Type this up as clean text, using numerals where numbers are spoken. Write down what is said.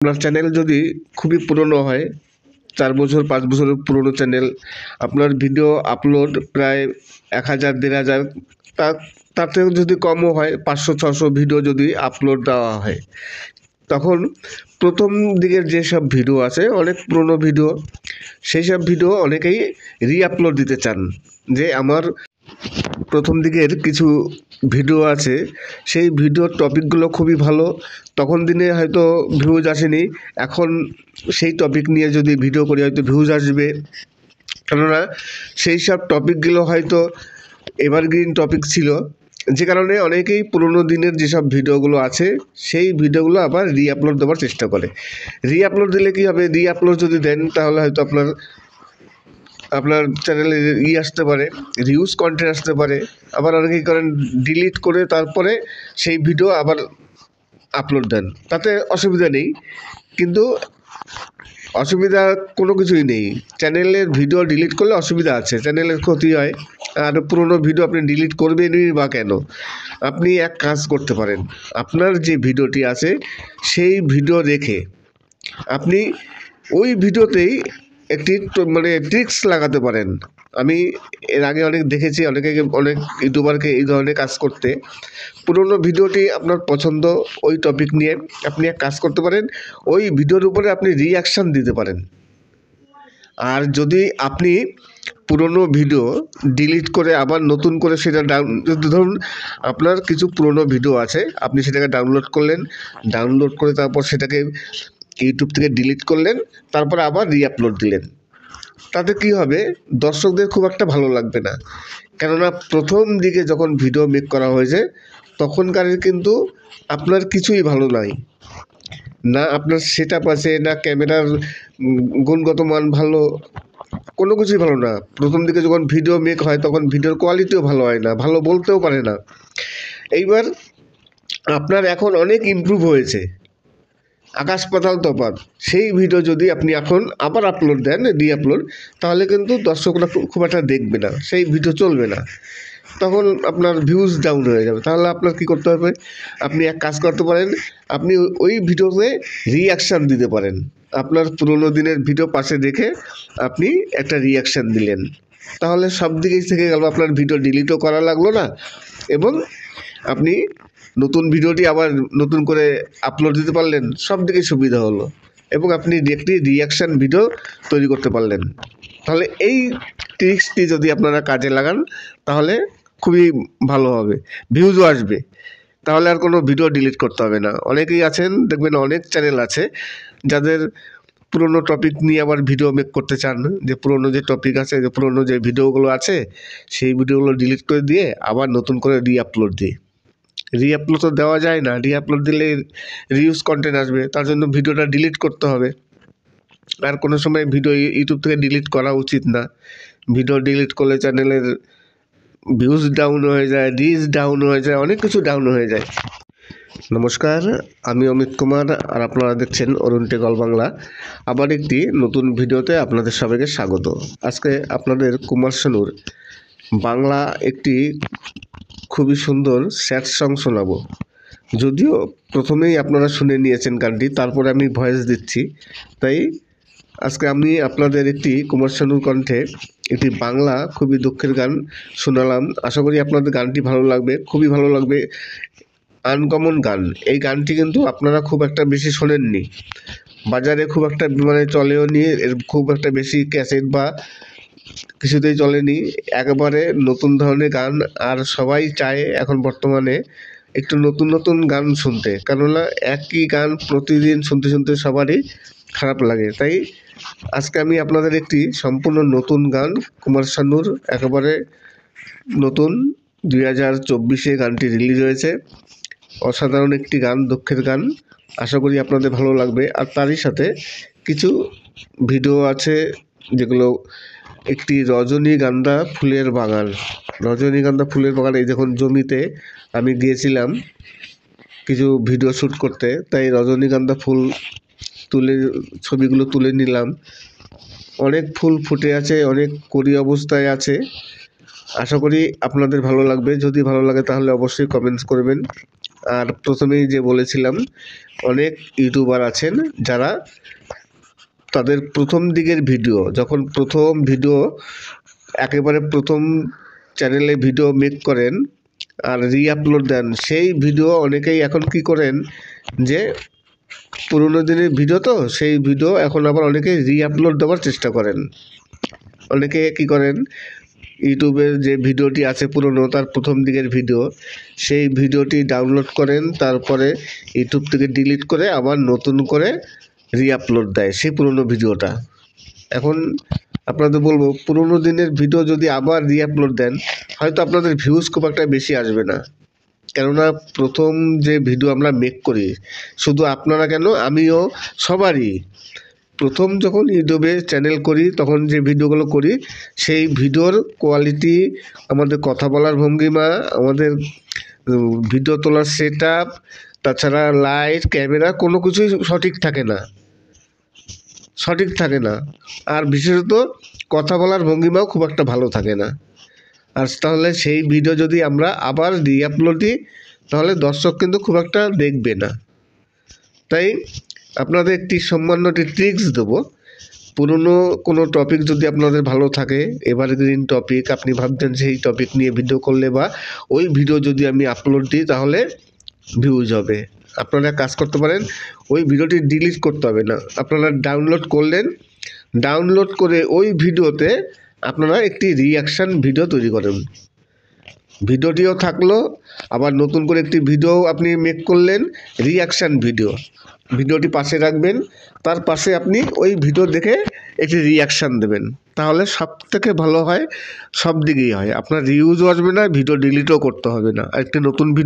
আপনার চ্যানেল যদি খুবই পুরনো হয়, 4 বছর 5 বছরের পুরনো চ্যানেল, আপনার ভিডিও আপলোড প্রায় 1000 1500, তার থেকে যদি কমও হয় 500-600 ভিডিও যদি আপলোড দেওয়া হয়, তখন প্রথম দিকের যেসব ভিডিও আছে অনেক পুরনো ভিডিও, সেই সব ভিডিও অনেকেই রিআপলোড দিতে চান। যে আমার প্রথম দিকের কিছু ভিডিও আছে, সেই ভিডিওর টপিকগুলো খুবই ভালো, তখন দিনে হয়তো ভিউজ আসেনি, এখন সেই টপিক নিয়ে যদি ভিডিও করি হয়তো ভিউজ আসবে। কেননা সেই সব টপিকগুলো হয়তো এভারগ্রিন টপিক ছিল, যে কারণে অনেকেই পুরোনো দিনের যেসব ভিডিওগুলো আছে সেই ভিডিওগুলো আবার রিআপলোড দেওয়ার চেষ্টা করে। রিআপলোড দিলে কী হবে, রিআপলোড যদি দেন তাহলে হয়তো আপনার চ্যানেলে আসতে পারে, রিউজ কন্টেন্ট আসতে পারে। আবার অনেকেই করেন ডিলিট করে তারপরে সেই ভিডিও আবার আপলোড দেন, তাতে অসুবিধা নেই, কিন্তু অসুবিধা কোনো কিছুই নেই। চ্যানেলের ভিডিও ডিলিট করলে অসুবিধা আছে, চ্যানেলের ক্ষতি হয়। আর পুরনো ভিডিও আপনি ডিলিট করবেনই বা কেন? আপনি এক কাজ করতে পারেন, আপনার যে ভিডিওটি আছে সেই ভিডিও রেখে আপনি ওই ভিডিওতেই একটি ট্রিক্স লাগাতে পারেন। আমি এর আগে অনেক দেখেছি অনেক ইউটিউবারকে এই ধরনের কাজ করতে। পুরনো ভিডিওটি আপনার পছন্দ, ওই টপিক নিয়ে আপনি এক কাজ করতে পারেন, ওই ভিডিওর উপরে আপনি রিঅ্যাকশান দিতে পারেন। আর যদি আপনি পুরনো ভিডিও ডিলিট করে আবার নতুন করে সেটা ধরুন আপনার কিছু পুরনো ভিডিও আছে, আপনি সেটাকে ডাউনলোড করলেন, ডাউনলোড করে তারপর সেটাকে ইউটিউব থেকে ডিলিট করলেন, তারপর আবার রিআপলোড দিলেন, তাতে কী হবে, দর্শকদের খুব একটা ভালো লাগবে না। কেননা প্রথম দিকে যখন ভিডিও মেক করা হয়েছে তখনকার কিন্তু আপনার কিছুই ভালো নাই, না আপনার সেটআপ আছে, না ক্যামেরার গুণগত মান ভালো, কোনো কিছুই ভালো না। প্রথম দিকে যখন ভিডিও মেক হয় তখন ভিডিওর কোয়ালিটিও ভালো হয় না, ভালো বলতেও পারে না। এইবার আপনার এখন অনেক ইমপ্রুভ হয়েছে, আকাশ পাতাল তফাৎ। সেই ভিডিও যদি আপনি এখন আবার আপলোড দেন, রিআপলোড, তাহলে কিন্তু দর্শকরা খুব একটা দেখবে না, সেই ভিডিও চলবে না, তখন আপনার ভিউজ ডাউন হয়ে যাবে। তাহলে আপনার কী করতে হবে, আপনি এক কাজ করতে পারেন, আপনি ওই ভিডিওতে রিঅ্যাকশান দিতে পারেন। আপনার পুরোনো দিনের ভিডিও পাশে রেখে আপনি একটা রিঅ্যাকশান দিলেন, তাহলে সব দিকেই থেকে গেল, আপনার ভিডিও ডিলিটও করা লাগলো না, এবং আপনি নতুন ভিডিওটি আবার নতুন করে আপলোড দিতে পারলেন, সব দিকেই সুবিধা হলো, এবং আপনি একটি রিঅ্যাকশান ভিডিও তৈরি করতে পারলেন। তাহলে এই ট্রিক্সটি যদি আপনারা কাজে লাগান তাহলে খুবই ভালো হবে, ভিউজও আসবে, তাহলে আর কোনো ভিডিও ডিলিট করতে হবে না। অনেকেই আছেন দেখবেন, অনেক চ্যানেল আছে যাদের পুরনো টপিক নিয়ে আবার ভিডিও মেক করতে চান, যে পুরনো যে টপিক আছে, যে পুরনো যে ভিডিওগুলো আছে সেই ভিডিওগুলো ডিলিট করে দিয়ে আবার নতুন করে রিআপলোড দিয়ে, রিআপলোড তো দেওয়া যায় না, রিআপলোড দিলে রিউজ কন্টেন্ট আসবে, তার জন্য ভিডিওটা ডিলিট করতে হবে। আর কোনো সময় ভিডিও ইউটিউব থেকে ডিলিট করা উচিত না, ভিডিও ডিলিট করলে চ্যানেলের ভিউজ ডাউন হয়ে যায়, রিচ ডাউন হয়ে যায়, অনেক কিছু ডাউন হয়ে যায়। নমস্কার, আমি অমিত কুমার, আর আপনারা দেখছেন অরুণ টেক অল বাংলা। আবার একটি নতুন ভিডিওতে আপনাদের সবাইকে স্বাগত। আজকে আপনাদের কুমার শানুর বাংলা একটি খুবই সুন্দর স্যাড সং শোনাবো। যদিও প্রথমেই আপনারা শুনে নিয়েছেন গানটি, তারপরে আমি ভয়েস দিচ্ছি, তাই আজকে আমি আপনাদের একটি কুমার শানুর কণ্ঠে একটি বাংলা খুবই দুঃখের গান শোনালাম। আশা করি আপনাদের গানটি ভালো লাগবে, খুবই ভালো লাগবে। আনকমন গান, এই গানটি কিন্তু আপনারা খুব একটা বেশি শোনেননি, বাজারে খুব একটা চলেও নি, এর খুব একটা বেশি ক্যাসেট বা কিছুতেই চলেনি, একেবারে নতুন ধরনের গান। আর সবাই চায় এখন বর্তমানে একটু নতুন নতুন গান শুনতে, কেননা একই গান প্রতিদিন শুনতে শুনতে সবারই খারাপ লাগে। তাই আজকে আমি আপনাদের একটি সম্পূর্ণ নতুন গান, কুমার শানুর একেবারে নতুন 2024-এ গানটি রিলিজ হয়েছে, অসাধারণ একটি গান, দুঃখের গান। আশা করি আপনাদের ভালো লাগবে। আর তারই সাথে কিছু ভিডিও আছে যেগুলো, একটি রজনীগন্ধা ফুলের বাগান, রজনীগন্ধা ফুলের বাগান, এই দেখুন জমিতে আমি গিয়েছিলাম কিছু ভিডিও শ্যুট করতে, তাই রজনীগন্ধা ফুল ছবিগুলো তুলে নিলাম। অনেক ফুল ফুটে আছে, অনেক কড়ি অবস্থায় আছে। আশা করি আপনাদের ভালো লাগবে, যদি ভালো লাগে তাহলে অবশ্যই কমেন্টস করবেন। আর প্রথমেই যে বলেছিলাম, অনেক ইউটিউবার আছেন যারা তাদের প্রথম দিকের ভিডিও, যখন প্রথম ভিডিও একেবারে প্রথম চ্যানেলে ভিডিও মেক করেন আর আপলোড দেন, সেই ভিডিও অনেকেই এখন কি করেন যে পুরোনো দিনের ভিডিও, তো সেই ভিডিও এখন আবার অনেকে আপলোড দেওয়ার চেষ্টা করেন। অনেকে কি করেন, ইউটিউবের যে ভিডিওটি আছে পুরনো, তার প্রথম দিকের ভিডিও, সেই ভিডিওটি ডাউনলোড করেন, তারপরে ইউটিউব থেকে ডিলিট করে আবার নতুন করে আপলোড দেয় সেই পুরনো ভিডিওটা। এখন আপনাদের বলবো, পুরোনো দিনের ভিডিও যদি আবার আপলোড দেন, হয়তো আপনাদের ভিউজ খুব একটা বেশি আসবে না। কেননা প্রথম যে ভিডিও আমরা মেক করি, শুধু আপনারা কেন, আমিও, সবারই প্রথম যখন ইউটিউবে চ্যানেল করি তখন যে ভিডিওগুলো করি, সেই ভিডিওর কোয়ালিটি, আমাদের কথা বলার ভঙ্গিমা, আমাদের ভিডিও তোলার সেট আপ, তাছাড়া লাইট, ক্যামেরা, কোনো কিছুই সঠিক থাকে না। আর বিশেষত কথা বলার ভঙ্গিমাও খুব একটা ভালো থাকে না। আর তাহলে সেই ভিডিও যদি আমরা আবার আপলোড দিই, তাহলে দর্শক কিন্তু খুব একটা দেখবে না। তাই আপনাদের একটি সামান্য ট্রিক্স দেবো। পুরনো কোনো টপিক যদি আপনাদের ভালো থাকে, এভারগ্রিন টপিক, আপনি ভাবছেন সেই টপিক নিয়ে ভিডিও করলে বা ওই ভিডিও যদি আমি আপলোড দিই তাহলে ভিউজ হবে, আপনারা কাজ করতে পারেন, ওই ভিডিওটি ডিলিট করতে হবে না। আপনারা ডাউনলোড করলেন, ডাউনলোড করে ওই ভিডিওতে আপনারা একটি রিঅ্যাকশান ভিডিও তৈরি করেন। ভিডিওটিও থাকলো, আবার নতুন করে একটি ভিডিও আপনি মেক করলেন, রিঅ্যাকশান ভিডিওটি পাশে রাখবেন, তার পাশে আপনি ওই ভিডিও দেখে একটি রিঅ্যাকশান দেবেন। তাহলে সব থেকে ভালো হয়, সব দিকেই হয়, আপনার রিউজও আসবে না, ভিডিও ডিলিটও করতে হবে না। আর একটি নতুন ভিডিও